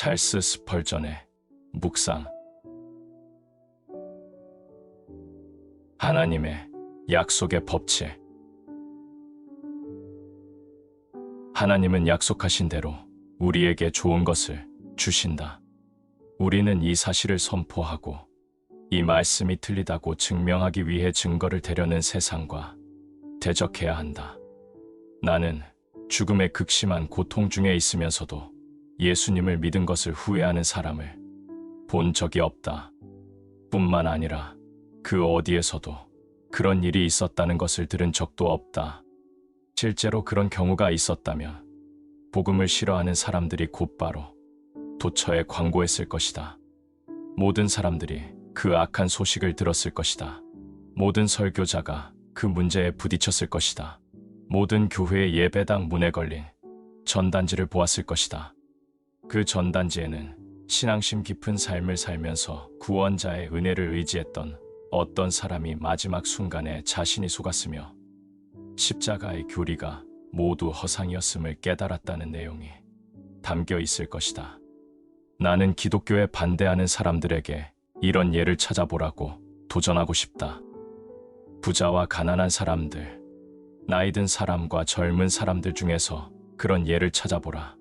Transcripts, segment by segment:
찰스 스펄전의 묵상. 하나님의 약속의 법칙. 하나님은 약속하신 대로 우리에게 좋은 것을 주신다. 우리는 이 사실을 선포하고 이 말씀이 틀리다고 증명하기 위해 증거를 대려는 세상과 대적해야 한다. 나는 죽음의 극심한 고통 중에 있으면서도 예수님을 믿은 것을 후회하는 사람을 본 적이 없다. 뿐만 아니라 그 어디에서도 그런 일이 있었다는 것을 들은 적도 없다. 실제로 그런 경우가 있었다면 복음을 싫어하는 사람들이 곧바로 도처에 광고했을 것이다. 모든 사람들이 그 악한 소식을 들었을 것이다. 모든 설교자가 그 문제에 부딪혔을 것이다. 모든 교회의 예배당 문에 걸린 전단지를 보았을 것이다. 그 전단지에는 신앙심 깊은 삶을 살면서 구원자의 은혜를 의지했던 어떤 사람이 마지막 순간에 자신이 속았으며 십자가의 교리가 모두 허상이었음을 깨달았다는 내용이 담겨 있을 것이다. 나는 기독교에 반대하는 사람들에게 이런 예를 찾아보라고 도전하고 싶다. 부자와 가난한 사람들, 나이 든 사람과 젊은 사람들 중에서 그런 예를 찾아보라.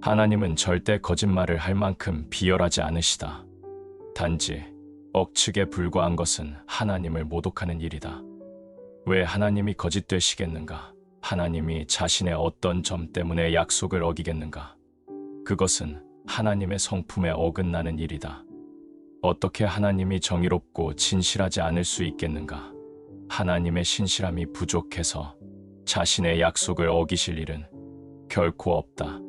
하나님은 절대 거짓말을 할 만큼 비열하지 않으시다. 단지 억측에 불과한 것은 하나님을 모독하는 일이다. 왜 하나님이 거짓되시겠는가? 하나님이 자신의 어떤 점 때문에 약속을 어기겠는가? 그것은 하나님의 성품에 어긋나는 일이다. 어떻게 하나님이 정의롭고 진실하지 않을 수 있겠는가? 하나님의 신실함이 부족해서 자신의 약속을 어기실 일은 결코 없다.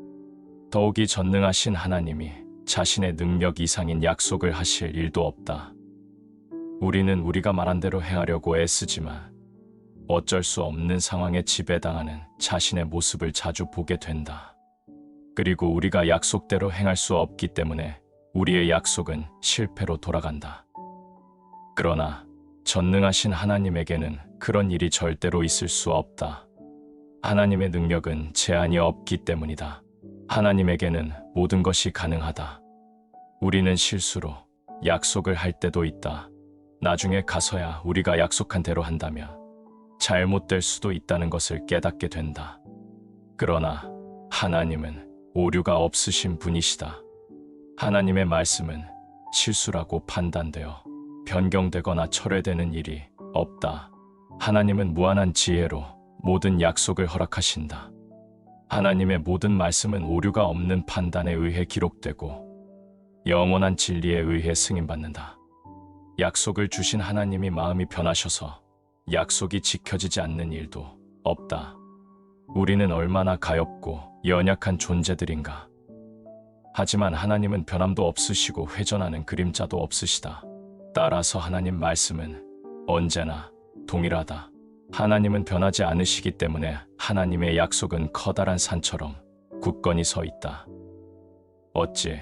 더욱이 전능하신 하나님이 자신의 능력 이상인 약속을 하실 일도 없다. 우리는 우리가 말한 대로 행하려고 애쓰지만 어쩔 수 없는 상황에 지배당하는 자신의 모습을 자주 보게 된다. 그리고 우리가 약속대로 행할 수 없기 때문에 우리의 약속은 실패로 돌아간다. 그러나 전능하신 하나님에게는 그런 일이 절대로 있을 수 없다. 하나님의 능력은 제한이 없기 때문이다. 하나님에게는 모든 것이 가능하다. 우리는 실수로 약속을 할 때도 있다. 나중에 가서야 우리가 약속한 대로 한다면 잘못될 수도 있다는 것을 깨닫게 된다. 그러나 하나님은 오류가 없으신 분이시다. 하나님의 말씀은 실수라고 판단되어 변경되거나 철회되는 일이 없다. 하나님은 무한한 지혜로 모든 약속을 허락하신다. 하나님의 모든 말씀은 오류가 없는 판단에 의해 기록되고 영원한 진리에 의해 승인받는다. 약속을 주신 하나님이 마음이 변하셔서 약속이 지켜지지 않는 일도 없다. 우리는 얼마나 가엾고 연약한 존재들인가. 하지만 하나님은 변함도 없으시고 회전하는 그림자도 없으시다. 따라서 하나님 말씀은 언제나 동일하다. 하나님은 변하지 않으시기 때문에 하나님의 약속은 커다란 산처럼 굳건히 서 있다. 어찌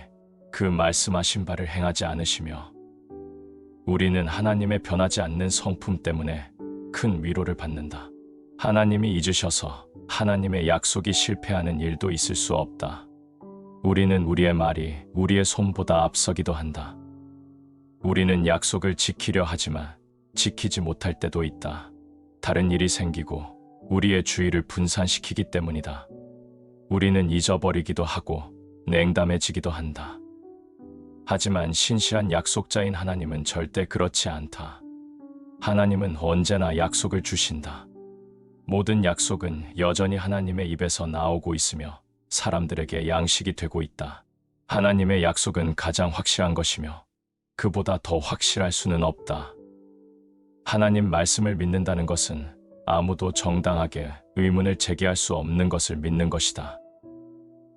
그 말씀하신 바를 행하지 않으시며 우리는 하나님의 변하지 않는 성품 때문에 큰 위로를 받는다. 하나님이 잊으셔서 하나님의 약속이 실패하는 일도 있을 수 없다. 우리는 우리의 말이 우리의 손보다 앞서기도 한다. 우리는 약속을 지키려 하지만 지키지 못할 때도 있다. 다른 일이 생기고 우리의 주의를 분산시키기 때문이다. 우리는 잊어버리기도 하고 냉담해지기도 한다. 하지만 신실한 약속자인 하나님은 절대 그렇지 않다. 하나님은 언제나 약속을 주신다. 모든 약속은 여전히 하나님의 입에서 나오고 있으며 사람들에게 양식이 되고 있다. 하나님의 약속은 가장 확실한 것이며 그보다 더 확실할 수는 없다. 하나님 말씀을 믿는다는 것은 아무도 정당하게 의문을 제기할 수 없는 것을 믿는 것이다.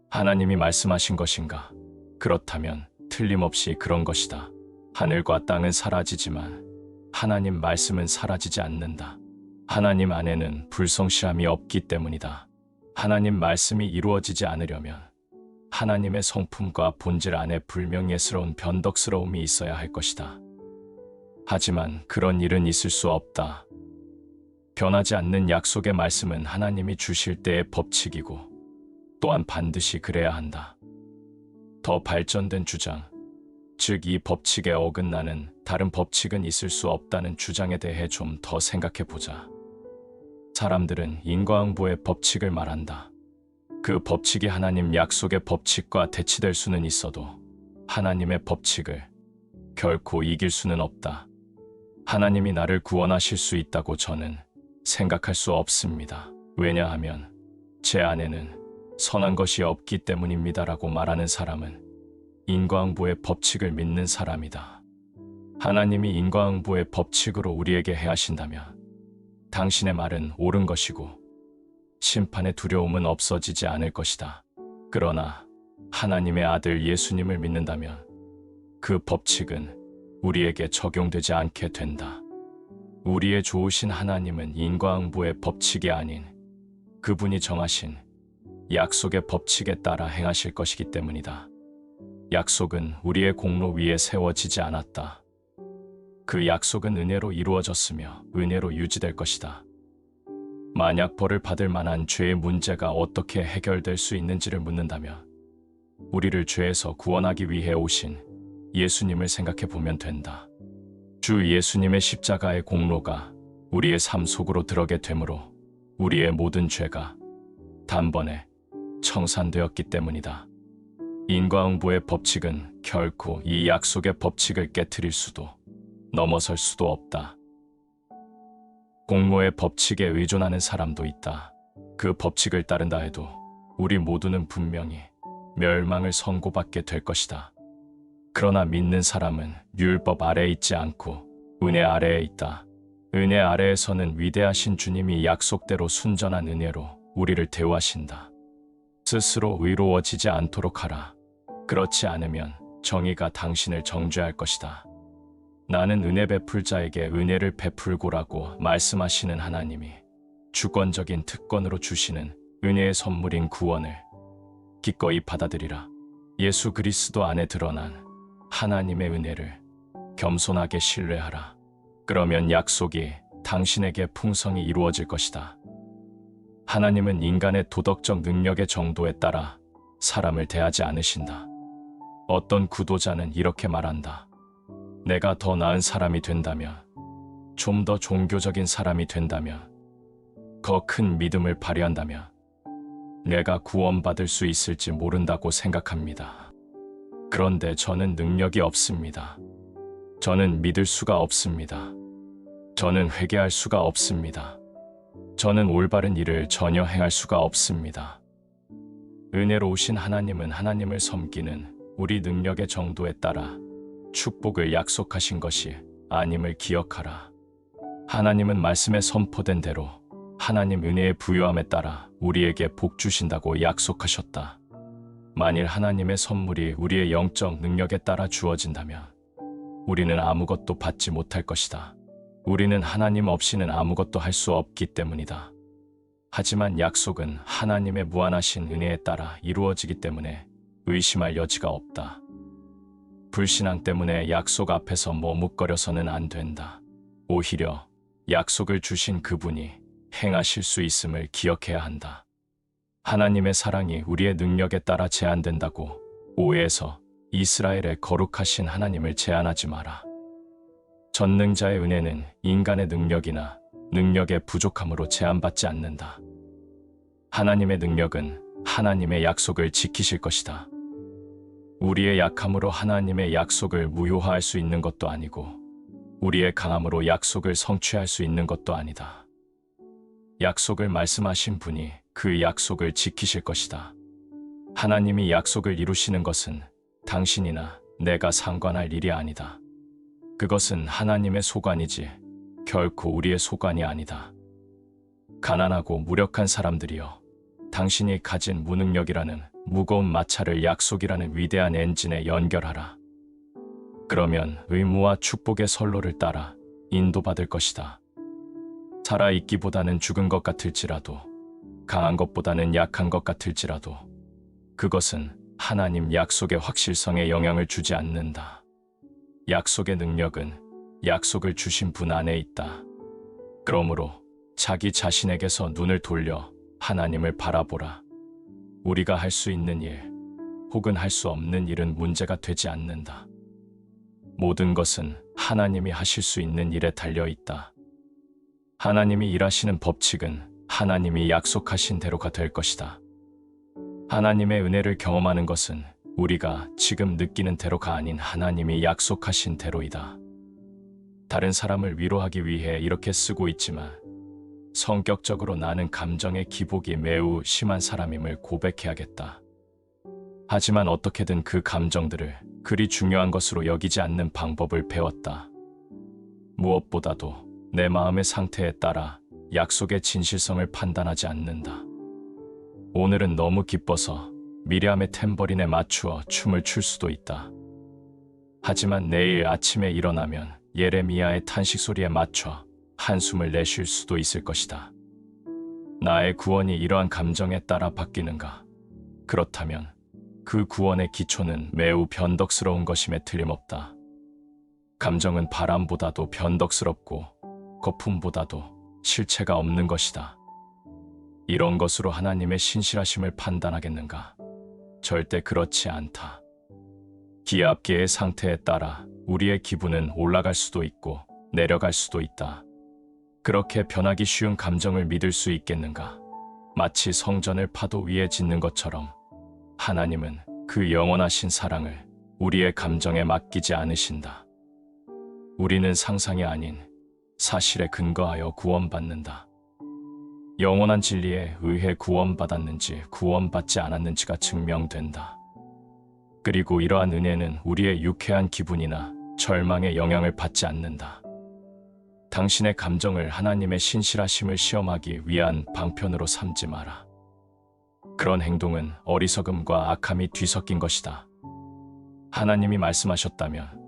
하나님이 말씀하신 것인가? 그렇다면 틀림없이 그런 것이다. 하늘과 땅은 사라지지만 하나님 말씀은 사라지지 않는다. 하나님 안에는 불성실함이 없기 때문이다. 하나님 말씀이 이루어지지 않으려면 하나님의 성품과 본질 안에 불명예스러운 변덕스러움이 있어야 할 것이다. 하지만 그런 일은 있을 수 없다. 변하지 않는 약속의 말씀은 하나님이 주실 때의 법칙이고 또한 반드시 그래야 한다. 더 발전된 주장, 즉 이 법칙에 어긋나는 다른 법칙은 있을 수 없다는 주장에 대해 좀 더 생각해 보자. 사람들은 인과응보의 법칙을 말한다. 그 법칙이 하나님 약속의 법칙과 대치될 수는 있어도 하나님의 법칙을 결코 이길 수는 없다. 하나님이 나를 구원하실 수 있다고 저는 생각할 수 없습니다. 왜냐하면 제 안에는 선한 것이 없기 때문입니다라고 말하는 사람은 인과응보의 법칙을 믿는 사람이다. 하나님이 인과응보의 법칙으로 우리에게 해하신다면 당신의 말은 옳은 것이고 심판의 두려움은 없어지지 않을 것이다. 그러나 하나님의 아들 예수님을 믿는다면 그 법칙은 우리에게 적용되지 않게 된다. 우리의 좋으신 하나님은 인과응보의 법칙이 아닌 그분이 정하신 약속의 법칙에 따라 행하실 것이기 때문이다. 약속은 우리의 공로 위에 세워지지 않았다. 그 약속은 은혜로 이루어졌으며 은혜로 유지될 것이다. 만약 벌을 받을 만한 죄의 문제가 어떻게 해결될 수 있는지를 묻는다면 우리를 죄에서 구원하기 위해 오신 예수님을 생각해 보면 된다. 주 예수님의 십자가의 공로가 우리의 삶 속으로 들어게 되므로 우리의 모든 죄가 단번에 청산되었기 때문이다. 인과응보의 법칙은 결코 이 약속의 법칙을 깨트릴 수도 넘어설 수도 없다. 공로의 법칙에 의존하는 사람도 있다. 그 법칙을 따른다 해도 우리 모두는 분명히 멸망을 선고받게 될 것이다. 그러나 믿는 사람은 율법 아래에 있지 않고 은혜 아래에 있다. 은혜 아래에서는 위대하신 주님이 약속대로 순전한 은혜로 우리를 대우하신다. 스스로 의로워지지 않도록 하라. 그렇지 않으면 정의가 당신을 정죄할 것이다. 나는 은혜 베풀 자에게 은혜를 베풀고라고 말씀하시는 하나님이 주권적인 특권으로 주시는 은혜의 선물인 구원을 기꺼이 받아들이라. 예수 그리스도 안에 드러난 하나님의 은혜를 겸손하게 신뢰하라. 그러면 약속이 당신에게 풍성히 이루어질 것이다. 하나님은 인간의 도덕적 능력의 정도에 따라 사람을 대하지 않으신다. 어떤 구도자는 이렇게 말한다. 내가 더 나은 사람이 된다면, 좀 더 종교적인 사람이 된다면, 더 큰 믿음을 발휘한다면 내가 구원받을 수 있을지 모른다고 생각합니다. 그런데 저는 능력이 없습니다. 저는 믿을 수가 없습니다. 저는 회개할 수가 없습니다. 저는 올바른 일을 전혀 행할 수가 없습니다. 은혜로우신 하나님은 하나님을 섬기는 우리 능력의 정도에 따라 축복을 약속하신 것이 아님을 기억하라. 하나님은 말씀에 선포된 대로 하나님 은혜의 부요함에 따라 우리에게 복 주신다고 약속하셨다. 만일 하나님의 선물이 우리의 영적 능력에 따라 주어진다면 우리는 아무것도 받지 못할 것이다. 우리는 하나님 없이는 아무것도 할 수 없기 때문이다. 하지만 약속은 하나님의 무한하신 은혜에 따라 이루어지기 때문에 의심할 여지가 없다. 불신앙 때문에 약속 앞에서 머뭇거려서는 안 된다. 오히려 약속을 주신 그분이 행하실 수 있음을 기억해야 한다. 하나님의 사랑이 우리의 능력에 따라 제한된다고 오해해서 이스라엘의 거룩하신 하나님을 제한하지 마라. 전능자의 은혜는 인간의 능력이나 능력의 부족함으로 제한받지 않는다. 하나님의 능력은 하나님의 약속을 지키실 것이다. 우리의 약함으로 하나님의 약속을 무효화할 수 있는 것도 아니고 우리의 강함으로 약속을 성취할 수 있는 것도 아니다. 약속을 말씀하신 분이 그 약속을 지키실 것이다. 하나님이 약속을 이루시는 것은 당신이나 내가 상관할 일이 아니다. 그것은 하나님의 소관이지 결코 우리의 소관이 아니다. 가난하고 무력한 사람들이여, 당신이 가진 무능력이라는 무거운 마차를 약속이라는 위대한 엔진에 연결하라. 그러면 의무와 축복의 선로를 따라 인도받을 것이다. 살아있기보다는 죽은 것 같을지라도, 강한 것보다는 약한 것 같을지라도 그것은 하나님 약속의 확실성에 영향을 주지 않는다. 약속의 능력은 약속을 주신 분 안에 있다. 그러므로 자기 자신에게서 눈을 돌려 하나님을 바라보라. 우리가 할 수 있는 일, 혹은 할 수 없는 일은 문제가 되지 않는다. 모든 것은 하나님이 하실 수 있는 일에 달려 있다. 하나님이 일하시는 법칙은 하나님이 약속하신 대로가 될 것이다. 하나님의 은혜를 경험하는 것은 우리가 지금 느끼는 대로가 아닌 하나님이 약속하신 대로이다. 다른 사람을 위로하기 위해 이렇게 쓰고 있지만 성격적으로 나는 감정의 기복이 매우 심한 사람임을 고백해야겠다. 하지만 어떻게든 그 감정들을 그리 중요한 것으로 여기지 않는 방법을 배웠다. 무엇보다도 내 마음의 상태에 따라 약속의 진실성을 판단하지 않는다. 오늘은 너무 기뻐서 미리암의 탬버린에 맞추어 춤을 출 수도 있다. 하지만 내일 아침에 일어나면 예레미야의 탄식 소리에 맞춰 한숨을 내쉴 수도 있을 것이다. 나의 구원이 이러한 감정에 따라 바뀌는가? 그렇다면 그 구원의 기초는 매우 변덕스러운 것임에 틀림없다. 감정은 바람보다도 변덕스럽고 거품보다도 실체가 없는 것이다. 이런 것으로 하나님의 신실하심을 판단하겠는가? 절대 그렇지 않다. 기압계의 상태에 따라 우리의 기분은 올라갈 수도 있고 내려갈 수도 있다. 그렇게 변하기 쉬운 감정을 믿을 수 있겠는가? 마치 성전을 파도 위에 짓는 것처럼 하나님은 그 영원하신 사랑을 우리의 감정에 맡기지 않으신다. 우리는 상상이 아닌 사실에 근거하여 구원받는다. 영원한 진리에 의해 구원받았는지 구원받지 않았는지가 증명된다. 그리고 이러한 은혜는 우리의 유쾌한 기분이나 절망에 영향을 받지 않는다. 당신의 감정을 하나님의 신실하심을 시험하기 위한 방편으로 삼지 마라. 그런 행동은 어리석음과 악함이 뒤섞인 것이다. 하나님이 말씀하셨다면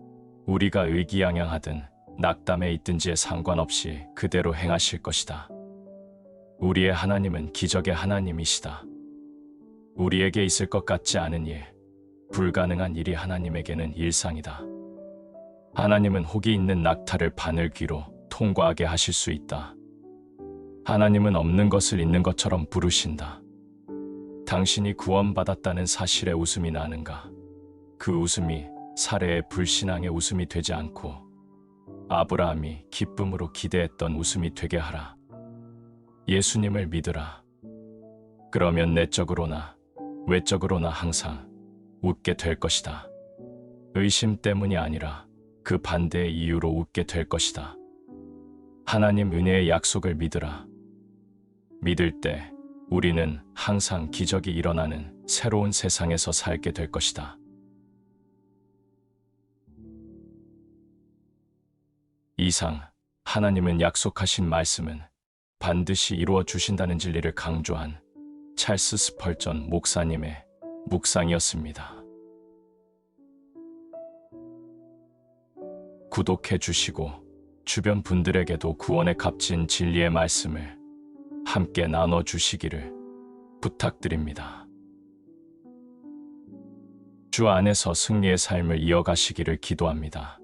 우리가 의기양양하든 낙담에 있든지에 상관없이 그대로 행하실 것이다. 우리의 하나님은 기적의 하나님이시다. 우리에게 있을 것 같지 않은 일, 불가능한 일이 하나님에게는 일상이다. 하나님은 혹이 있는 낙타를 바늘귀로 통과하게 하실 수 있다. 하나님은 없는 것을 있는 것처럼 부르신다. 당신이 구원받았다는 사실에 웃음이 나는가? 그 웃음이 사례의 불신앙의 웃음이 되지 않고 아브라함이 기쁨으로 기대했던 웃음이 되게 하라. 예수님을 믿으라. 그러면 내적으로나 외적으로나 항상 웃게 될 것이다. 의심 때문이 아니라 그 반대의 이유로 웃게 될 것이다. 하나님 은혜의 약속을 믿으라. 믿을 때 우리는 항상 기적이 일어나는 새로운 세상에서 살게 될 것이다. 이상 하나님은 약속하신 말씀은 반드시 이루어 주신다는 진리를 강조한 찰스 스펄전 목사님의 묵상이었습니다. 구독해 주시고 주변 분들에게도 구원에 값진 진리의 말씀을 함께 나눠 주시기를 부탁드립니다. 주 안에서 승리의 삶을 이어가시기를 기도합니다.